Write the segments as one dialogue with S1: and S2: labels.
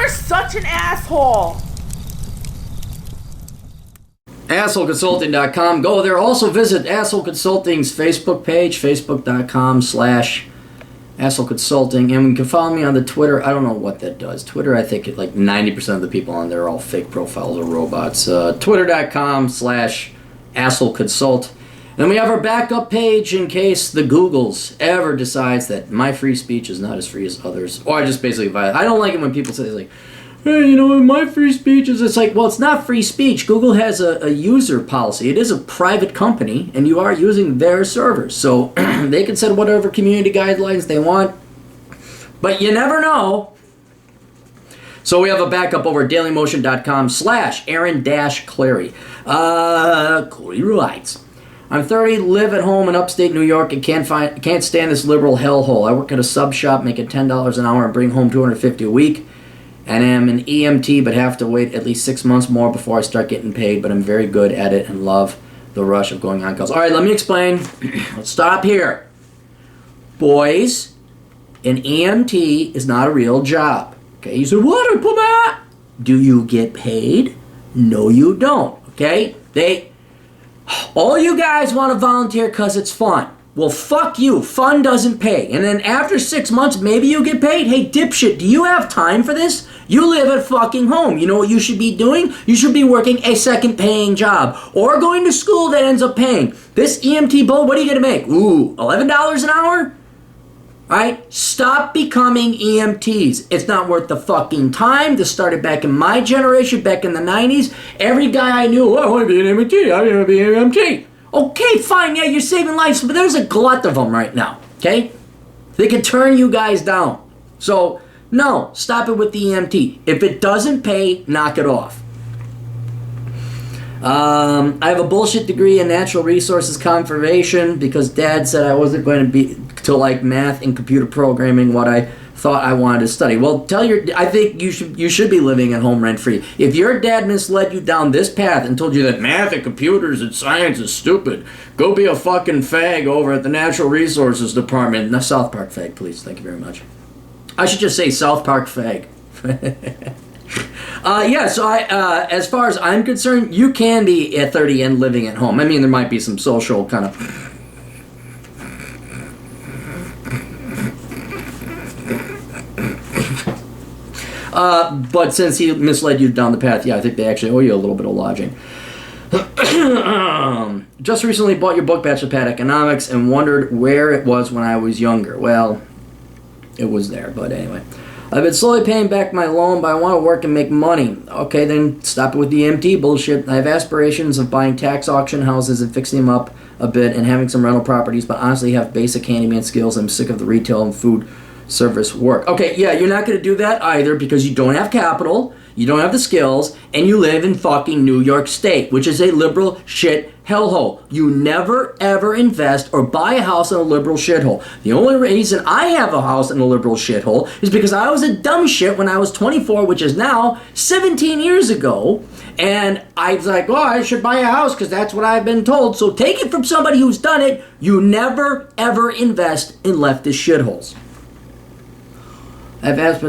S1: You're such an asshole.
S2: AssholeConsulting.com. Go there. Also visit Asshole Consulting's Facebook page, facebook.com/Asshole Consulting. And you can follow me on the Twitter. I don't know what that does. Twitter, I think like 90% of the people on there are all fake profiles or robots. Twitter.com/Asshole Consult. Then we have our backup page in case the Googles ever decides that my free speech is not as free as others. Or I just basically violate. I don't like it when people say like, hey, you know, my free speech is... It's like, well, it's not free speech. Google has a user policy. It is a private company, and you are using their servers. So they can set whatever community guidelines they want. But you never know. So we have a backup over at dailymotion.com/Aaron-Clary. Clary writes, I'm 30, live at home in upstate New York, and can't stand this liberal hellhole. I work at a sub shop making $10 an hour and bring home $250 a week. And I'm an EMT, but have to wait at least 6 months more before I start getting paid. But I'm very good at it and love the rush of going on calls. All right, let me explain. Let's stop here. Boys, an EMT is not a real job. Okay, you said, what? Do you get paid? No, you don't. Okay? All you guys want to volunteer because it's fun. Well, fuck you. Fun doesn't pay. And then after 6 months, maybe you get paid. Hey, dipshit, do you have time for this? You live at fucking home. You know what you should be doing? You should be working a second paying job. Or going to school that ends up paying. This EMT bull, what are you going to make? Ooh, $11 an hour? Alright? Stop becoming EMTs. It's not worth the fucking time. This started back in my generation, back in the 90s. Every guy I knew, I want to be an EMT. I want to be an EMT. Okay, fine, yeah, you're saving lives, but there's a glut of them right now, okay? They can turn you guys down. So, no, stop it with the EMT. If it doesn't pay, knock it off. I have a bullshit degree in natural resources conservation because Dad said I wasn't going to be to like math and computer programming what I thought I wanted to study. Well, I think you should be living at home rent free. If your dad misled you down this path and told you that math and computers and science is stupid, go be a fucking fag over at the Natural Resources Department. No, South Park fag, please. Thank you very much. I should just say South Park fag. So as far as I'm concerned, you can be at 30 and living at home. I mean, there might be some social kind of... but since he misled you down the path, yeah, I think they actually owe you a little bit of lodging. Just recently bought your book, Bachelor Pad Economics, and wondered where it was when I was younger. Well, it was there, but anyway. I've been slowly paying back my loan, but I want to work and make money. Okay, then stop it with the EMT bullshit. I have aspirations of buying tax auction houses and fixing them up a bit and having some rental properties, but honestly have basic handyman skills. I'm sick of the retail and food service work. Okay, yeah, you're not going to do that either because you don't have capital, you don't have the skills, and you live in fucking New York State, which is a liberal shit hellhole. You never ever invest or buy a house in a liberal shithole. The only reason I have a house in a liberal shithole is because I was a dumb shit when I was 24, which is now 17 years ago, and I was like, oh, I should buy a house because that's what I've been told. So take it from somebody who's done it. You never ever invest in leftist shitholes. I've asked,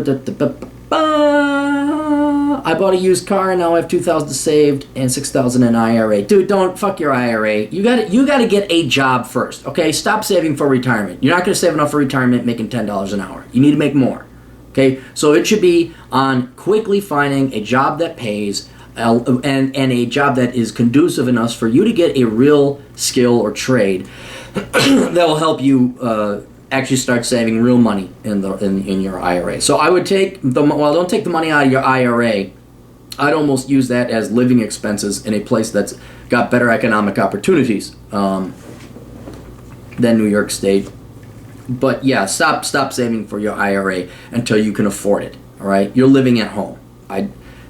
S2: I bought a used car and now I have $2,000 saved and $6,000 in IRA. Dude, don't fuck your IRA. You got to get a job first. Okay, stop saving for retirement. You're not going to save enough for retirement making $10 an hour. You need to make more. Okay, so it should be on quickly finding a job that pays and a job that is conducive enough for you to get a real skill or trade that will help you actually start saving real money in your IRA. So I would don't take the money out of your IRA. I'd almost use that as living expenses in a place that's got better economic opportunities than New York State. But yeah, stop saving for your IRA until you can afford it. All right, you're living at home.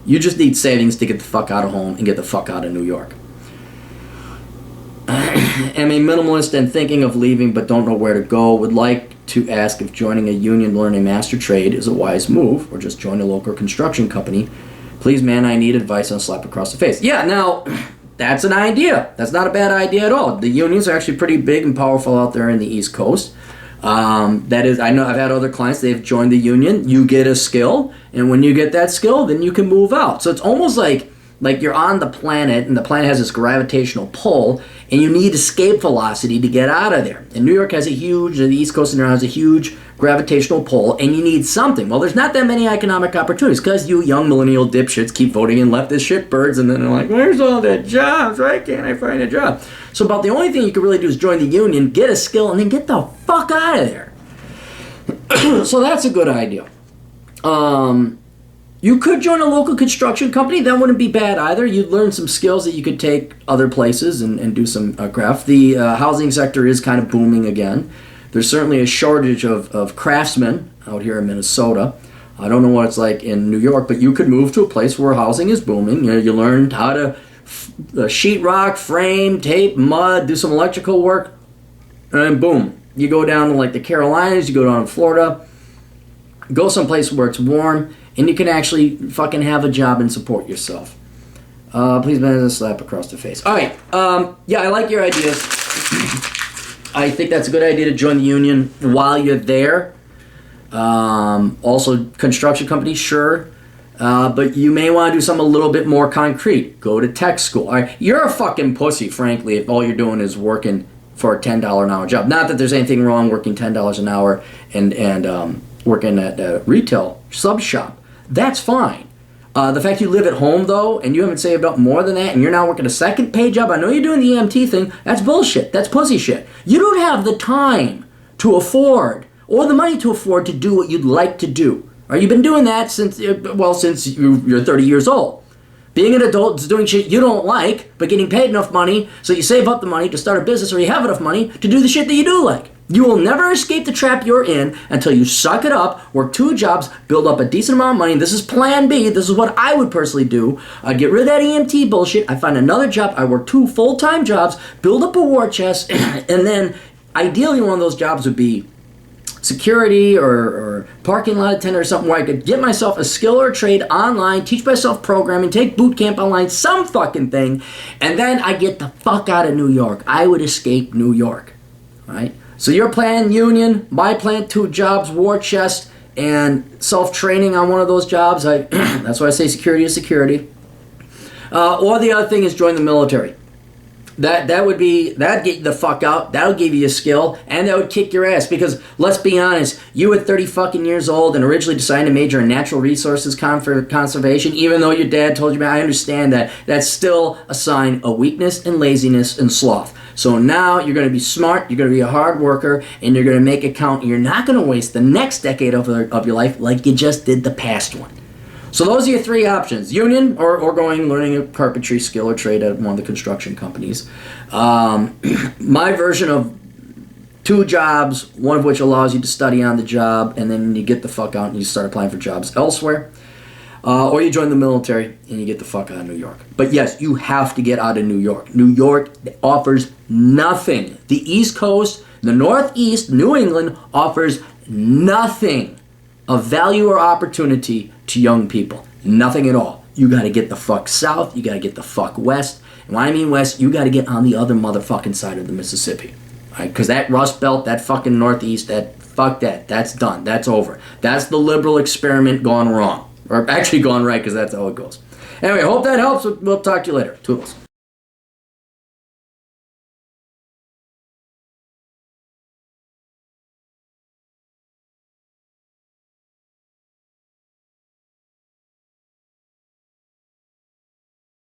S2: You just need savings to get the fuck out of home and get the fuck out of New York. Am a minimalist and thinking of leaving but don't know where to go. Would like to ask if joining a union to learn a master trade is a wise move or just join a local construction company. Please, man, I need advice on a slap across the face. Yeah, now, that's an idea. That's not a bad idea at all. The unions are actually pretty big and powerful out there in the East Coast. That is, I know I've had other clients, they've joined the union. You get a skill, and when you get that skill, then you can move out. So it's almost like you're on the planet, and the planet has this gravitational pull, and you need escape velocity to get out of there. And New York has the East Coast of New York has a huge gravitational pull, and you need something. Well, there's not that many economic opportunities, because you young millennial dipshits keep voting in leftist shitbirds, and then they're like, where's all the jobs? Why can't I find a job? So about the only thing you can really do is join the union, get a skill, and then get the fuck out of there. So that's a good idea. You could join a local construction company. That wouldn't be bad either. You'd learn some skills that you could take other places and do some craft. The housing sector is kind of booming again. There's certainly a shortage of craftsmen out here in Minnesota. I don't know what it's like in New York, but you could move to a place where housing is booming. You know, you learn how to sheetrock, frame, tape, mud, do some electrical work, and boom. You go down to like the Carolinas, you go down to Florida, go someplace where it's warm, and you can actually fucking have a job and support yourself. Please manage a slap across the face. All right. Yeah, I like your ideas. I think that's a good idea to join the union while you're there. Also, construction companies, sure. But you may want to do something a little bit more concrete. Go to tech school. All right. You're a fucking pussy, frankly, if all you're doing is working for a $10 an hour job. Not that there's anything wrong working $10 an hour and working at a retail sub shop. That's fine. The fact you live at home, though, and you haven't saved up more than that, and you're now working a second paid job, I know you're doing the EMT thing, that's bullshit. That's pussy shit. You don't have the time to afford, or the money to afford, to do what you'd like to do. Or you've been doing that since you're 30 years old. Being an adult is doing shit you don't like, but getting paid enough money so you save up the money to start a business, or you have enough money to do the shit that you do like. You will never escape the trap you're in until you suck it up, work 2 jobs, build up a decent amount of money. This is plan B. This is what I would personally do. I'd get rid of that EMT bullshit. I find another job. I work 2 full-time jobs, build up a war chest, and then ideally one of those jobs would be security or parking lot attendant or something where I could get myself a skill or a trade online, teach myself programming, take boot camp online, some fucking thing, and then I get the fuck out of New York. I would escape New York, right? So your plan, union, my plan, 2 jobs, war chest, and self-training on one of those jobs. That's why I say security is security. Or the other thing is join the military. That'd get you the fuck out. That would give you a skill, and that would kick your ass. Because let's be honest, you at 30 fucking years old and originally decided to major in natural resources conservation, even though your dad told you, man, I understand that. That's still a sign of weakness and laziness and sloth. So now you're going to be smart, you're going to be a hard worker, and you're going to make it count. And you're not going to waste the next decade of your life like you just did the past one. So those are your 3 options: union, or learning a carpentry skill or trade at one of the construction companies. My version of 2 jobs, one of which allows you to study on the job, and then you get the fuck out and you start applying for jobs elsewhere. Or you join the military and you get the fuck out of New York. But yes, you have to get out of New York. New York offers nothing. The East Coast, the Northeast, New England offers nothing of value or opportunity to young people. Nothing at all. You got to get the fuck south. You got to get the fuck west. And when I mean west, you got to get on the other motherfucking side of the Mississippi. Right? Because that Rust Belt, that fucking Northeast, fuck that. That's done. That's over. That's the liberal experiment gone wrong. Or actually gone right, because that's how it goes. Anyway, hope that helps. We'll talk to you later. Toodles.